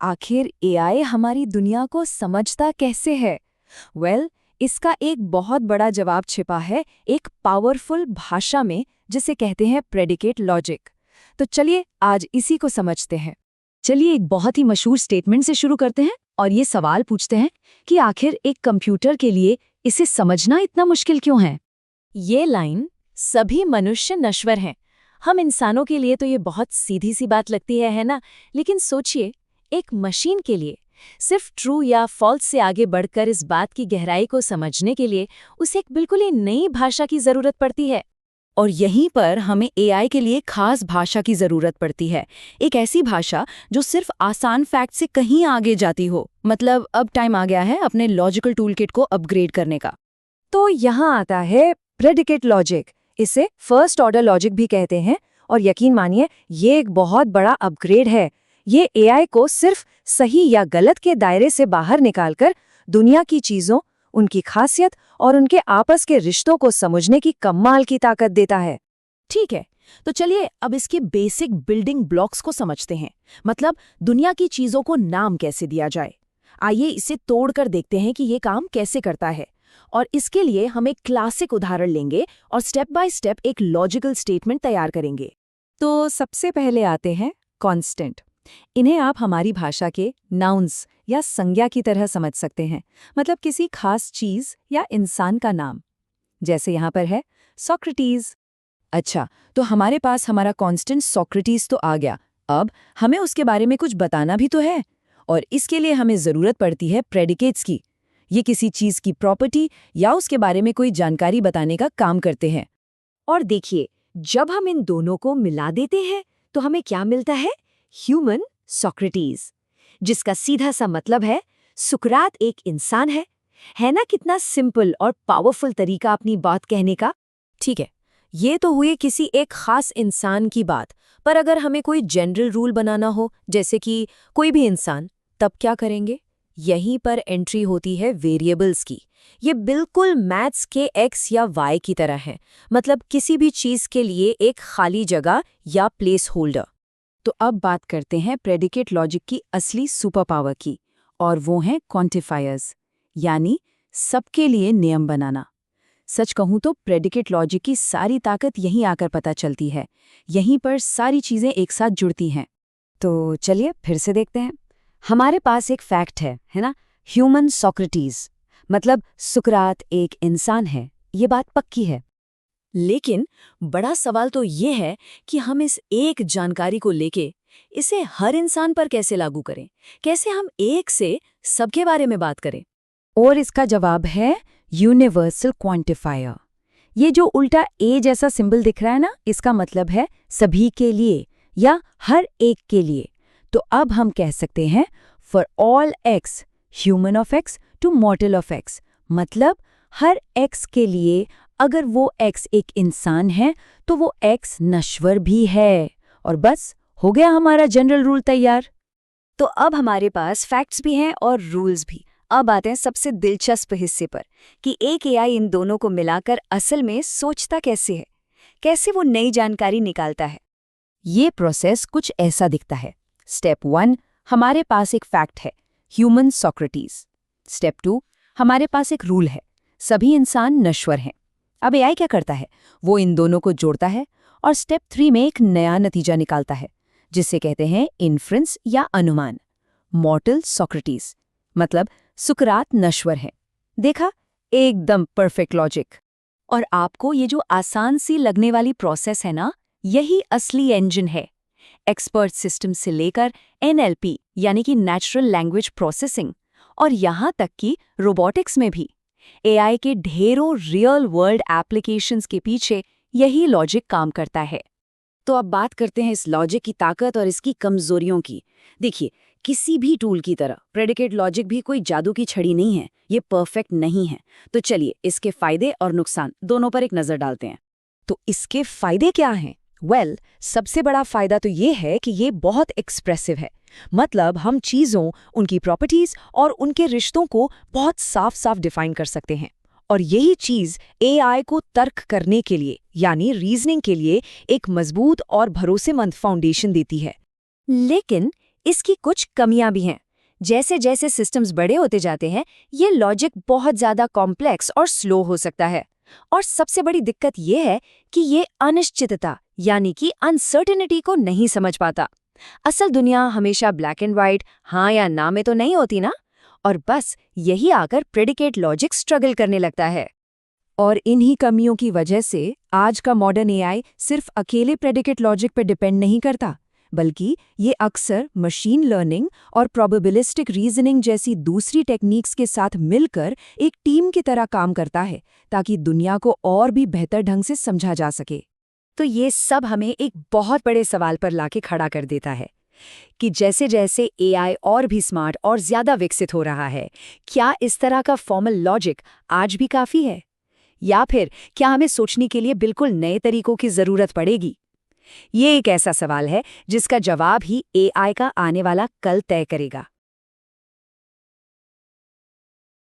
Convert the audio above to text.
आखिर एआई हमारी दुनिया को समझता कैसे है? इसका एक बहुत बड़ा जवाब छिपा है एक पावरफुल भाषा में, जिसे कहते हैं प्रेडिकेट लॉजिक। तो चलिए आज इसी को समझते हैं। चलिए एक बहुत ही मशहूर स्टेटमेंट से शुरू करते हैं और ये सवाल पूछते हैं कि आखिर एक कंप्यूटर के लिए इसे समझना इतना मुश्किल क्यों है? ये लाइन सभी मनुष्य नश्वर हैं। हम इंसानों के लिए तो ये बहुत सीधी सी बात लगती है ना? लेकिन सोचिए, एक मशीन के लिए सिर्फ ट्रू या फॉल्स से आगे बढ़कर इस बात की गहराई को समझने के लिए उसे एक बिल्कुल ही नई भाषा की जरूरत पड़ती है। और यहीं पर हमें एआई के लिए खास भाषा की जरूरत पड़ती है। एक ऐसी भाषा जो सिर्फ आसान फैक्ट से कहीं आगे जाती हो। मतलब अब टाइम आ गया है अपने लॉजिकल टूलकिट को अपग्रेड करने का। तो यहाँ आता है प्रेडिकेट लॉजिक। इसे फर्स्ट ऑर्डर लॉजिक भी कहते हैं और यकीन मानिए ये एक बहुत बड़ा अपग्रेड है। ये एआई को सिर्फ सही या गलत के दायरे से बाहर निकालकर दुनिया की चीजों, उनकी खासियत और उनके आपस के रिश्तों को समझने की कमाल की ताकत देता है। ठीक है, तो चलिए अब इसके बेसिक बिल्डिंग ब्लॉक्स को समझते हैं। मतलब दुनिया की चीजों को नाम कैसे दिया जाए। आइए इसे तोड़कर देखते हैं कि ये काम कैसे करता है। और इसके लिए हम एक क्लासिक उदाहरण लेंगे और स्टेप बाय स्टेप एक लॉजिकल स्टेटमेंट तैयार करेंगे। तो सबसे पहले आते हैं कॉन्स्टेंट। इन्हें आप हमारी भाषा के नाउन्स या संज्ञा की तरह समझ सकते हैं। मतलब किसी खास चीज या इंसान का नाम। जैसे यहाँ पर है सोक्रेटिस। अच्छा, तो हमारे पास हमारा कांस्टेंट सोक्रेटिस तो आ गया। अब हमें उसके बारे में कुछ बताना भी तो है और इसके लिए हमें ज़रूरत पड़ती है प्रेडिकेट्स की। ये किसी चीज़ की प्रॉपर्टी या उसके बारे में कोई जानकारी बताने का काम करते हैं। और देखिए, जब हम इन दोनों को मिला देते हैं तो हमें क्या मिलता है? ह्यूमन सोक्रेटिस, जिसका सीधा सा मतलब है सुकरात एक इंसान है। है ना कितना सिंपल और पावरफुल तरीका अपनी बात कहने का? ठीक है, ये तो हुई किसी एक खास इंसान की बात। पर अगर हमें कोई जनरल रूल बनाना हो, जैसे कि कोई भी इंसान, तब क्या करेंगे? यहीं पर एंट्री होती है वेरिएबल्स की। ये बिल्कुल मैथ्स के एक्स या वाई की तरह है। मतलब किसी भी चीज के लिए एक खाली जगह या प्लेस होल्डर। तो अब बात करते हैं प्रेडिकेट लॉजिक की असली सुपर पावर की, और वो हैं क्वांटिफायर्स, यानी सबके लिए नियम बनाना। सच कहूं तो प्रेडिकेट लॉजिक की सारी ताकत यहीं आकर पता चलती है। यहीं पर सारी चीजें एक साथ जुड़ती हैं। तो चलिए फिर से देखते हैं। हमारे पास एक फैक्ट है ना? ह्यूमन सोक्रेटिस, मतलब सुकरात एक इंसान है। ये बात पक्की है। लेकिन बड़ा सवाल तो ये है कि हम इस एक जानकारी को लेके इसे हर इंसान पर कैसे लागू करें? कैसे हम एक से सबके बारे में बात करें? और इसका जवाब है यूनिवर्सल क्वांटिफायर। ये जो उल्टा ए जैसा सिंबल दिख रहा है ना, इसका मतलब है सभी के लिए या हर एक के लिए। तो अब हम कह सकते हैं for all x, human of x to mortal of x. मतलब हर एक्स के लिए अगर वो एक्स एक इंसान है तो वो एक्स नश्वर भी है। और बस हो गया हमारा जनरल रूल तैयार। तो अब हमारे पास फैक्ट्स भी हैं और रूल्स भी। अब आते हैं सबसे दिलचस्प हिस्से पर कि एक एआई इन दोनों को मिलाकर असल में सोचता कैसे है, कैसे वो नई जानकारी निकालता है। ये प्रोसेस कुछ ऐसा दिखता है। स्टेप 1, हमारे पास एक फैक्ट है, ह्यूमन सोक्रेटिस। स्टेप 2, हमारे पास एक रूल है, सभी इंसान नश्वर हैं। अब एआई क्या करता है? वो इन दोनों को जोड़ता है और स्टेप 3 में एक नया नतीजा निकालता है, जिसे कहते हैं इन्फ्रेंस या अनुमान। मॉर्टल सोक्रेटिस, मतलब सुकरात नश्वर है। देखा, एकदम परफेक्ट लॉजिक। और आपको ये जो आसान सी लगने वाली प्रोसेस है ना, यही असली इंजन है। एक्सपर्ट सिस्टम से लेकर एनएलपी यानी कि नेचुरल लैंग्वेज प्रोसेसिंग, और यहाँ तक कि रोबोटिक्स में भी एआई के ढेरों रियल वर्ल्ड एप्लीकेशंस के पीछे यही लॉजिक काम करता है। तो अब बात करते हैं इस लॉजिक की ताकत और इसकी कमजोरियों की। देखिए, किसी भी टूल की तरह प्रेडिकेट लॉजिक भी कोई जादू की छड़ी नहीं है। ये परफेक्ट नहीं है। तो चलिए इसके फायदे और नुकसान दोनों पर एक नजर डालते हैं। तो इसके फायदे क्या हैं? सबसे बड़ा फायदा तो ये है कि ये बहुत एक्सप्रेसिव है। मतलब हम चीज़ों, उनकी प्रॉपर्टीज और उनके रिश्तों को बहुत साफ साफ डिफाइन कर सकते हैं। और यही चीज़ एआई को तर्क करने के लिए यानी रीजनिंग के लिए एक मजबूत और भरोसेमंद फाउंडेशन देती है। लेकिन इसकी कुछ कमियां भी हैं। जैसे जैसे सिस्टम्स बड़े होते जाते हैं, ये लॉजिक बहुत ज़्यादा कॉम्प्लेक्स और स्लो हो सकता है। और सबसे बड़ी दिक्कत ये है कि ये अनिश्चितता यानी कि अनसर्टेनिटी को नहीं समझ पाता। असल दुनिया हमेशा ब्लैक एंड व्हाइट, हाँ या ना में तो नहीं होती ना। और बस यही आकर प्रेडिकेट लॉजिक स्ट्रगल करने लगता है। और इन्हीं कमियों की वजह से आज का मॉडर्न एआई सिर्फ अकेले प्रेडिकेट लॉजिक पर डिपेंड नहीं करता, बल्कि ये अक्सर मशीन लर्निंग और प्रोबेबिलिस्टिक रीजनिंग जैसी दूसरी टेक्निक्स के साथ मिलकर एक टीम की तरह काम करता है, ताकि दुनिया को और भी बेहतर ढंग से समझा जा सके। तो ये सब हमें एक बहुत बड़े सवाल पर लाके खड़ा कर देता है कि जैसे जैसे एआई और भी स्मार्ट और ज्यादा विकसित हो रहा है, क्या इस तरह का फॉर्मल लॉजिक आज भी काफी है, या फिर क्या हमें सोचने के लिए बिल्कुल नए तरीकों की जरूरत पड़ेगी? ये एक ऐसा सवाल है जिसका जवाब ही एआई का आने वाला कल तय करेगा।